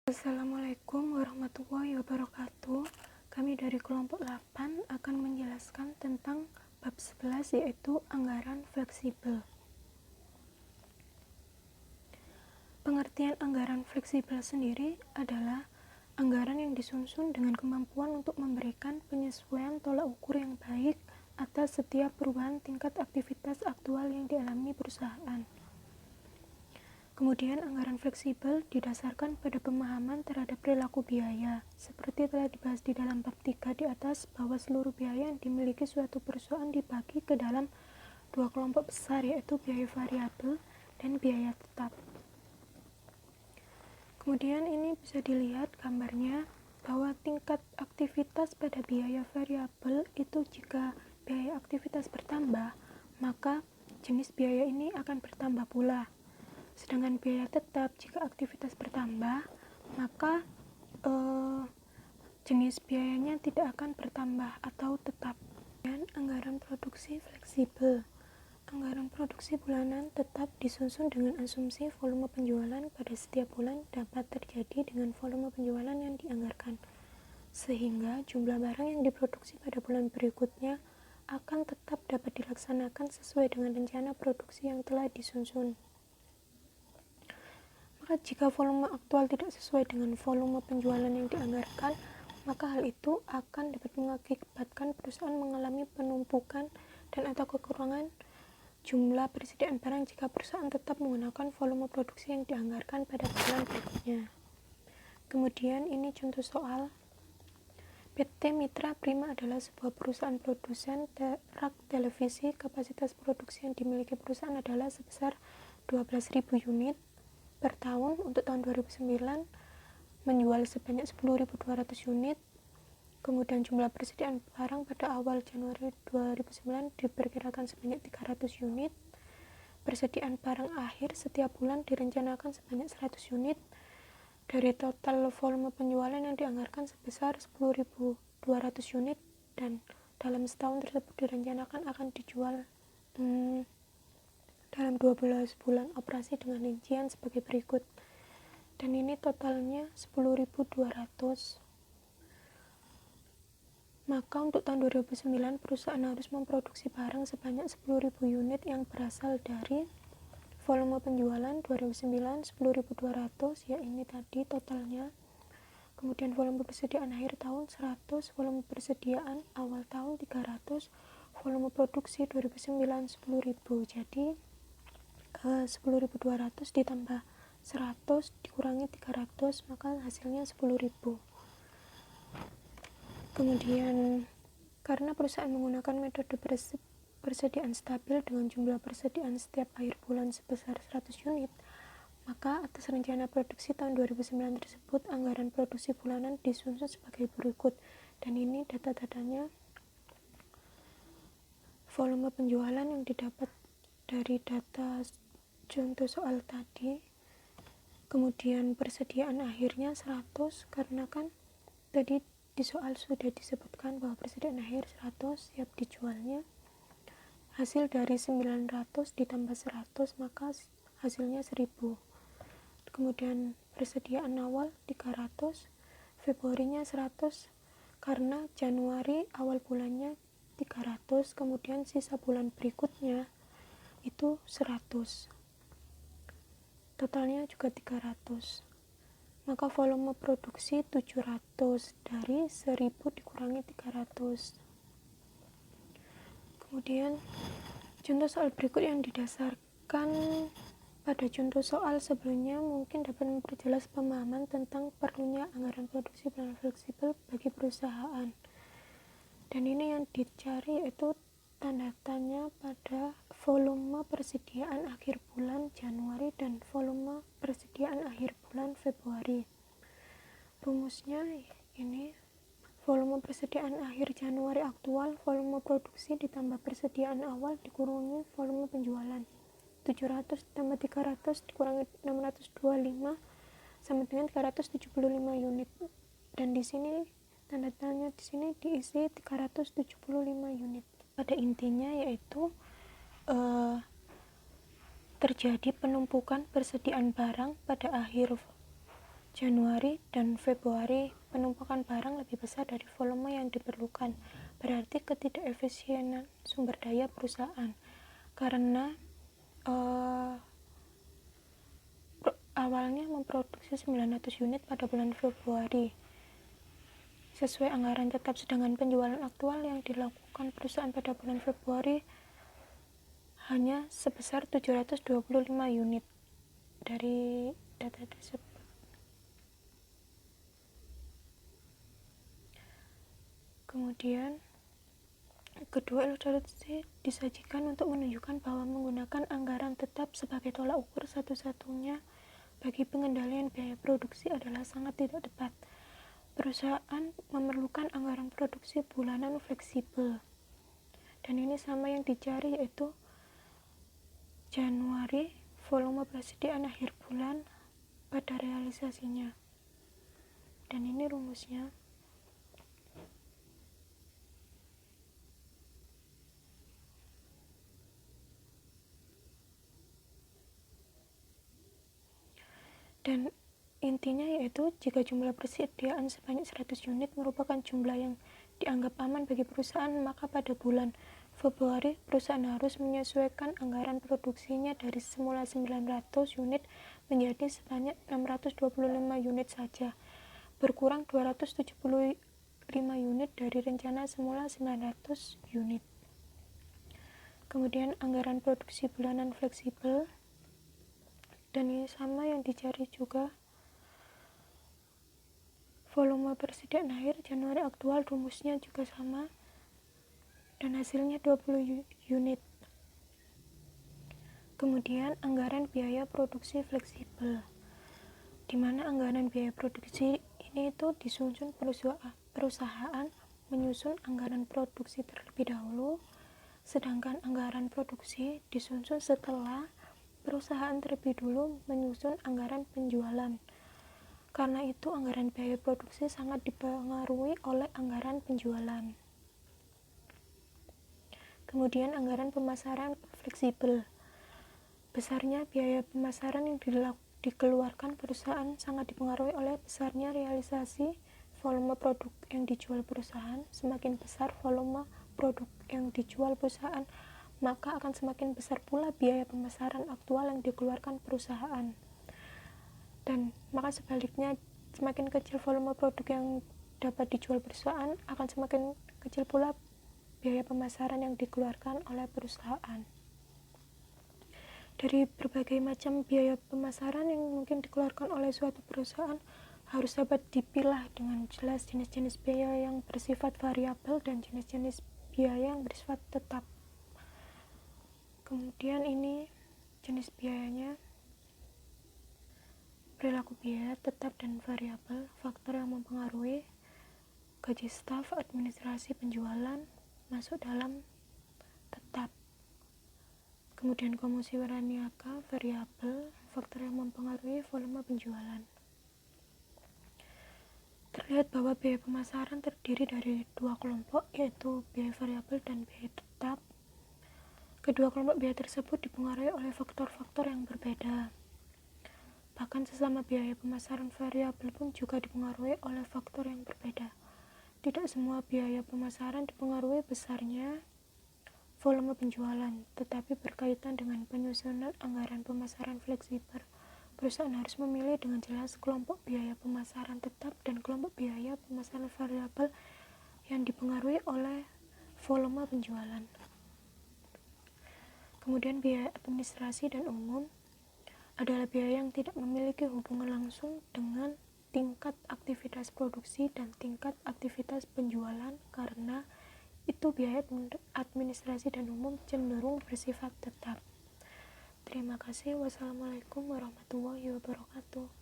Assalamualaikum warahmatullahi wabarakatuh. Kami dari kelompok 8 akan menjelaskan tentang bab 11, yaitu anggaran fleksibel. Pengertian anggaran fleksibel sendiri adalah anggaran yang disusun dengan kemampuan untuk memberikan penyesuaian tolak ukur yang baik atas setiap perubahan tingkat aktivitas aktual yang dialami perusahaan. Kemudian, anggaran fleksibel didasarkan pada pemahaman terhadap perilaku biaya. Seperti telah dibahas di dalam bab 3 di atas, bahwa seluruh biaya yang dimiliki suatu perusahaan dibagi ke dalam dua kelompok besar, yaitu biaya variabel dan biaya tetap. Kemudian ini bisa dilihat gambarnya, bahwa tingkat aktivitas pada biaya variabel itu jika biaya aktivitas bertambah, maka jenis biaya ini akan bertambah pula. Sedangkan biaya tetap jika aktivitas bertambah, maka jenis biayanya tidak akan bertambah atau tetap. Dan anggaran produksi fleksibel. Anggaran produksi bulanan tetap disusun dengan asumsi volume penjualan pada setiap bulan dapat terjadi dengan volume penjualan yang dianggarkan, sehingga jumlah barang yang diproduksi pada bulan berikutnya akan tetap dapat dilaksanakan sesuai dengan rencana produksi yang telah disusun. Maka jika volume aktual tidak sesuai dengan volume penjualan yang dianggarkan, maka hal itu akan dapat mengakibatkan perusahaan mengalami penumpukan dan atau kekurangan jumlah persediaan barang jika perusahaan tetap menggunakan volume produksi yang dianggarkan pada bulan berikutnya. Kemudian ini contoh soal. PT Mitra Prima adalah sebuah perusahaan produsen rak televisi. Kapasitas produksi yang dimiliki perusahaan adalah sebesar 12.000 unit per tahun. Untuk tahun 2009 menjual sebanyak 10.200 unit. Kemudian jumlah persediaan barang pada awal Januari 2009 diperkirakan sebanyak 300 unit. Persediaan barang akhir setiap bulan direncanakan sebanyak 100 unit. Dari total volume penjualan yang dianggarkan sebesar 10.200 unit, dan dalam setahun tersebut direncanakan akan dijual dalam 12 bulan operasi dengan rincian sebagai berikut. Dan ini totalnya 10.200. Maka untuk tahun 2009 perusahaan harus memproduksi barang sebanyak 10.000 unit yang berasal dari volume penjualan 2009 10.200, ya ini tadi totalnya. Kemudian volume persediaan akhir tahun 100, volume persediaan awal tahun 300, volume produksi 2009 10.000. Jadi 10.200 ditambah 100 dikurangi 300, maka hasilnya 10.000. Kemudian karena perusahaan menggunakan metode persediaan stabil dengan jumlah persediaan setiap akhir bulan sebesar 100 unit, maka atas rencana produksi tahun 2009 tersebut anggaran produksi bulanan disusun sebagai berikut. Dan ini data-datanya volume penjualan yang didapat dari data contoh soal tadi. Kemudian persediaan akhirnya 100, karena kan tadi di soal sudah disebutkan bahwa persediaan akhir 100 siap dijualnya. Hasil dari 900 ditambah 100, maka hasilnya 1000. Kemudian persediaan awal 300, Februarinya 100, karena Januari awal bulannya 300, kemudian sisa bulan berikutnya itu 100. Totalnya juga 300. Maka volume produksi 700, dari 1000 dikurangi 300. Kemudian contoh soal berikut yang didasarkan pada contoh soal sebelumnya mungkin dapat memperjelas pemahaman tentang perlunya anggaran produksi bulanan fleksibel bagi perusahaan. Dan ini yang dicari yaitu tanda tanya pada volume persediaan akhir bulan Januari dan volume persediaan akhir bulan Februari. Rumusnya ini, volume persediaan akhir Januari aktual, volume produksi ditambah persediaan awal dikurangi volume penjualan. 700 ditambah 300 dikurangi 625 sama dengan 375 unit. Dan di sini tanda tanya di sini diisi 375 unit. Pada intinya yaitu terjadi penumpukan persediaan barang pada akhir Januari dan Februari penumpukan barang lebih besar dari volume yang diperlukan, berarti ketidakefisienan sumber daya perusahaan. Karena awalnya memproduksi 900 unit pada bulan Februari sesuai anggaran tetap, sedangkan penjualan aktual yang dilakukan perusahaan pada bulan Februari hanya sebesar 725 unit. Dari data tersebut, kemudian kedua ilustrasi disajikan untuk menunjukkan bahwa menggunakan anggaran tetap sebagai tolak ukur satu-satunya bagi pengendalian biaya produksi adalah sangat tidak tepat. Perusahaan memerlukan anggaran produksi bulanan fleksibel, dan ini sama yang dicari, yaitu Januari volume persediaan akhir bulan pada realisasinya. Dan ini rumusnya. Dan intinya yaitu jika jumlah persediaan sebanyak 100 unit merupakan jumlah yang dianggap aman bagi perusahaan, maka pada bulan Februari perusahaan harus menyesuaikan anggaran produksinya dari semula 900 unit menjadi sebanyak 625 unit saja, berkurang 275 unit dari rencana semula 900 unit. Kemudian anggaran produksi bulanan fleksibel, dan ini sama yang dicari juga. Volume persediaan akhir Januari aktual, rumusnya juga sama, dan hasilnya 20 unit. Kemudian anggaran biaya produksi fleksibel, di mana anggaran biaya produksi ini itu disusun perusahaan menyusun anggaran produksi terlebih dahulu, sedangkan anggaran produksi disusun setelah perusahaan terlebih dulu menyusun anggaran penjualan. Karena itu anggaran biaya produksi sangat dipengaruhi oleh anggaran penjualan. Kemudian anggaran pemasaran fleksibel. Besarnya biaya pemasaran yang dikeluarkan perusahaan sangat dipengaruhi oleh besarnya realisasi volume produk yang dijual perusahaan. Semakin besar volume produk yang dijual perusahaan, maka akan semakin besar pula biaya pemasaran aktual yang dikeluarkan perusahaan. Dan maka sebaliknya, semakin kecil volume produk yang dapat dijual perusahaan, akan semakin kecil pula biaya pemasaran yang dikeluarkan oleh perusahaan. Dari berbagai macam biaya pemasaran yang mungkin dikeluarkan oleh suatu perusahaan, harus dapat dipilah dengan jelas jenis-jenis biaya yang bersifat variabel dan jenis-jenis biaya yang bersifat tetap. Kemudian ini jenis biayanya. Perilaku biaya tetap dan variabel, faktor yang mempengaruhi gaji staf, administrasi, penjualan masuk dalam tetap. Kemudian komisi waraniaga, variabel, faktor yang mempengaruhi volume penjualan. Terlihat bahwa biaya pemasaran terdiri dari dua kelompok, yaitu biaya variabel dan biaya tetap. Kedua kelompok biaya tersebut dipengaruhi oleh faktor-faktor yang berbeda. Bahkan sesama biaya pemasaran variabel pun juga dipengaruhi oleh faktor yang berbeda. Tidak semua biaya pemasaran dipengaruhi besarnya volume penjualan, tetapi berkaitan dengan penyusunan anggaran pemasaran fleksibel. Perusahaan harus memilih dengan jelas kelompok biaya pemasaran tetap dan kelompok biaya pemasaran variabel yang dipengaruhi oleh volume penjualan. Kemudian biaya administrasi dan umum adalah biaya yang tidak memiliki hubungan langsung dengan tingkat aktivitas produksi dan tingkat aktivitas penjualan, karena itu biaya administrasi dan umum cenderung bersifat tetap. Terima kasih. Wassalamualaikum warahmatullahi wabarakatuh.